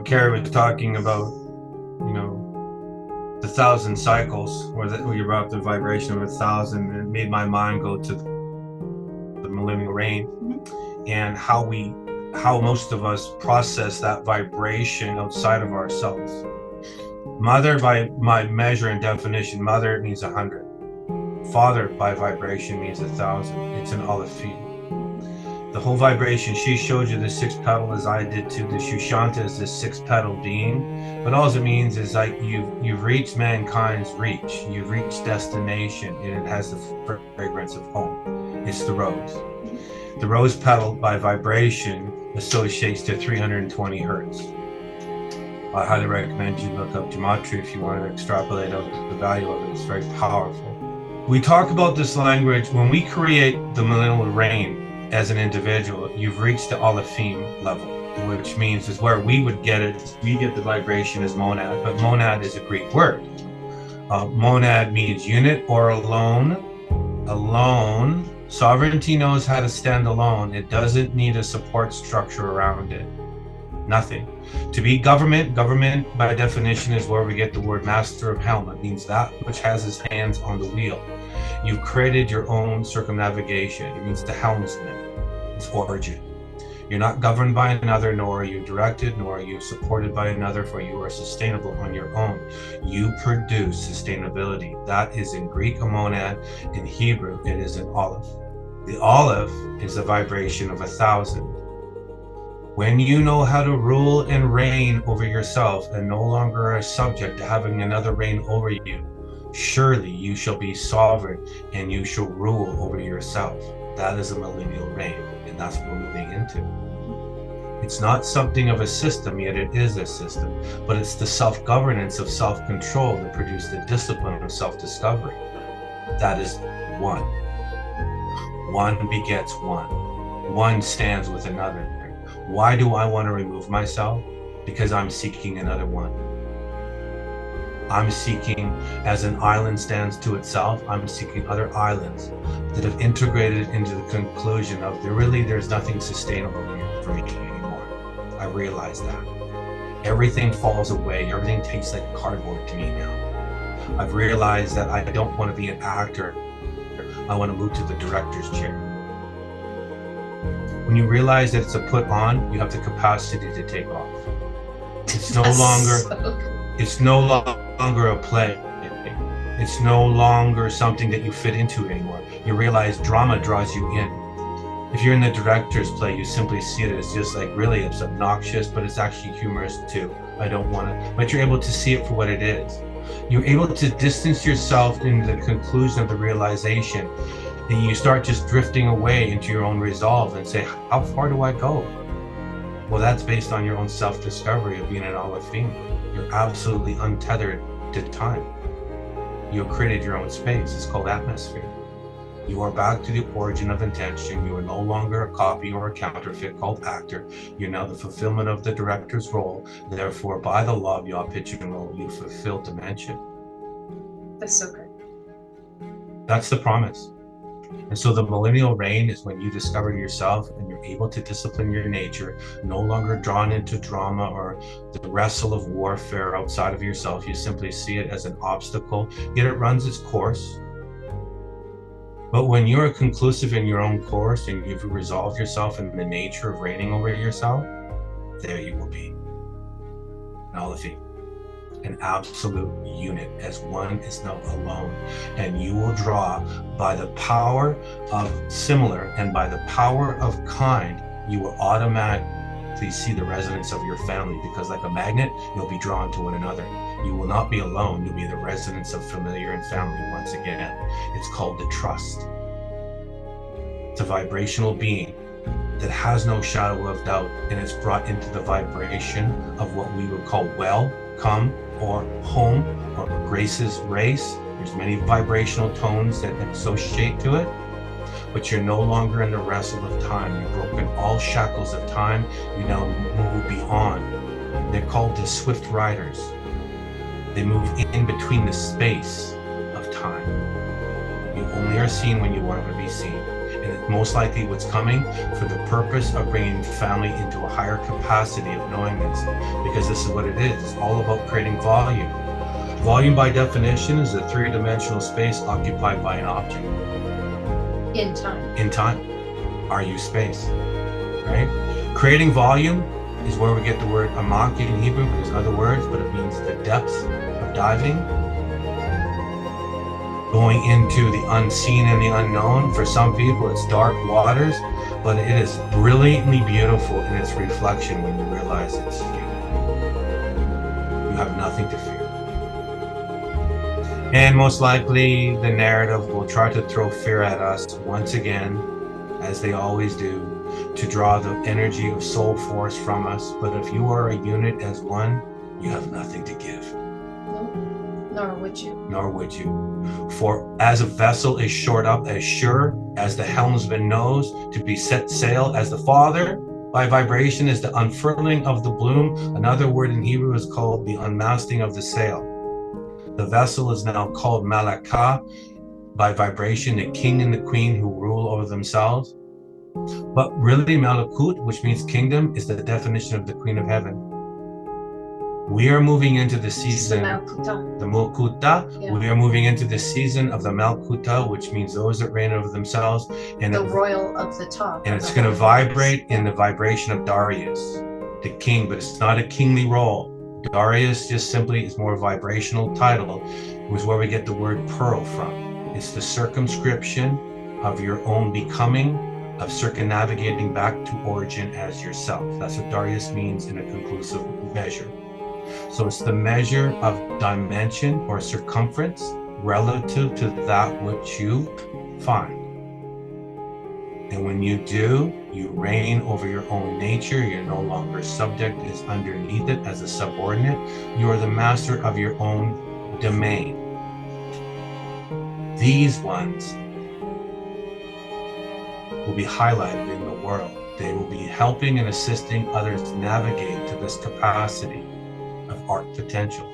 Carrie was talking about, the 1,000 cycles, where you're about the vibration of 1,000, and it made my mind go to the millennial reign, and how most of us process that vibration outside of ourselves. Mother, by my measure and definition, mother means 100. Father, by vibration, means 1,000. It's an Alephi. The whole vibration, she showed you the six petal as I did too. The Shushanta is this six petal being, but all it means is like you've reached mankind's reach. You've reached destination, and it has the fragrance of home. It's the rose. The rose petal by vibration associates to 320 hertz. I highly recommend you look up gematria if you want to extrapolate out the value of it. It's very powerful. We talk about this language when we create the millennial reign. As an individual, you've reached the Alephim level, which means is where we would get it. We get the vibration as monad, but monad is a Greek word. Monad means unit or alone. Alone. Sovereignty knows how to stand alone. It doesn't need a support structure around it. Nothing. To be government by definition is where we get the word master of helm. It means that which has his hands on the wheel. You've created your own circumnavigation. It means the helmsman. It's origin. You're not governed by another, nor are you directed, nor are you supported by another, for you are sustainable on your own. You produce sustainability. That is in Greek a monad. In Hebrew, it is an aleph. The aleph is a vibration of 1,000. When you know how to rule and reign over yourself and no longer are subject to having another reign over you, surely you shall be sovereign and you shall rule over yourself. That is a millennial reign, and that's what we're moving into. It's not something of a system, yet it is a system, but it's the self-governance of self-control that produces the discipline of self-discovery. That is one. One begets one. One stands with another. Why do I want to remove myself? Because I'm seeking another one. I'm seeking, as an island stands to itself, I'm seeking other islands that have integrated into the conclusion of there's nothing sustainable here for me anymore. I realize that. Everything falls away. Everything tastes like cardboard to me now. I've realized that I don't want to be an actor. I want to move to the director's chair. When you realize that it's a put on, you have the capacity to take off. It's no longer a play. It's no longer something that you fit into anymore. You realize drama draws you in. If you're in the director's play, you simply see it as just like, really, it's obnoxious, but it's actually humorous too. I don't want to, but you're able to see it for what it is. You're able to distance yourself in the conclusion of the realization, and you start just drifting away into your own resolve and say, how far do I go? Well, that's based on your own self-discovery of being an Alephim. You're absolutely untethered to time. You have created your own space. It's called atmosphere. You are back to the origin of intention. You are no longer a copy or a counterfeit called actor. You're now the fulfillment of the director's role. Therefore, by the law of yaw, pitch, and roll, you fulfill dimension. That's so good. That's the promise. And so the millennial reign is when you discover yourself and you're able to discipline your nature, no longer drawn into drama or the wrestle of warfare outside of yourself. You simply see it as an obstacle, yet it runs its course. But when you're conclusive in your own course and you've resolved yourself in the nature of reigning over yourself, there you will be. An Alephim. An absolute unit, as one is not alone, and you will draw by the power of similar and by the power of kind. You will automatically see the resonance of your family, because like a magnet, you'll be drawn to one another. You will not be alone. You'll be the resonance of familiar and family once again. It's called the trust. It's a vibrational being that has no shadow of doubt, and it's brought into the vibration of what we would call welcome or home or Grace's race. There's many vibrational tones that associate to it, but you're no longer in the wrestle of time. You've broken all shackles of time. You now move beyond. They're called the swift riders. They move in between the space of time. You only are seen when you want to be seen. And it's most likely what's coming for the purpose of bringing family into a higher capacity of knowingness, because this is what it is. It's all about creating volume. Volume, by definition, is a three-dimensional space occupied by an object. In time. In time. Are you space? Right? Creating volume is where we get the word amak in Hebrew. There's other words, but it means the depth of diving, going into the unseen and the unknown. For some people, it's dark waters, but it is brilliantly beautiful in its reflection when you realize it's you. You have nothing to fear. And most likely, the narrative will try to throw fear at us once again, as they always do, to draw the energy of soul force from us. But if you are a unit as one, you have nothing to give. No, nor would you. Nor would you. For as a vessel is shored up as sure as the helmsman knows to be set sail, as the Father by vibration is the unfurling of the bloom. Another word in Hebrew is called the unmasting of the sail. The vessel is now called Malakah by vibration, the king and the queen who rule over themselves. But really, Malakut, which means kingdom, is the definition of the Queen of Heaven. We are moving into the season, the Mulkuta. Yeah. We are moving into the season of the Malkuta, which means those that reign over themselves. And the royal of the top. And it's going to vibrate in the vibration of Darius, the king, but it's not a kingly role. Darius just simply is more vibrational title, which is where we get the word pearl from. It's the circumscription of your own becoming, of circumnavigating back to origin as yourself. That's what Darius means in a conclusive measure. So it's the measure of dimension or circumference relative to that which you find. And when you do, you reign over your own nature. You're no longer subject is underneath it as a subordinate. You are the master of your own domain. These ones will be highlighted in the world. They will be helping and assisting others navigate to this capacity of art potential.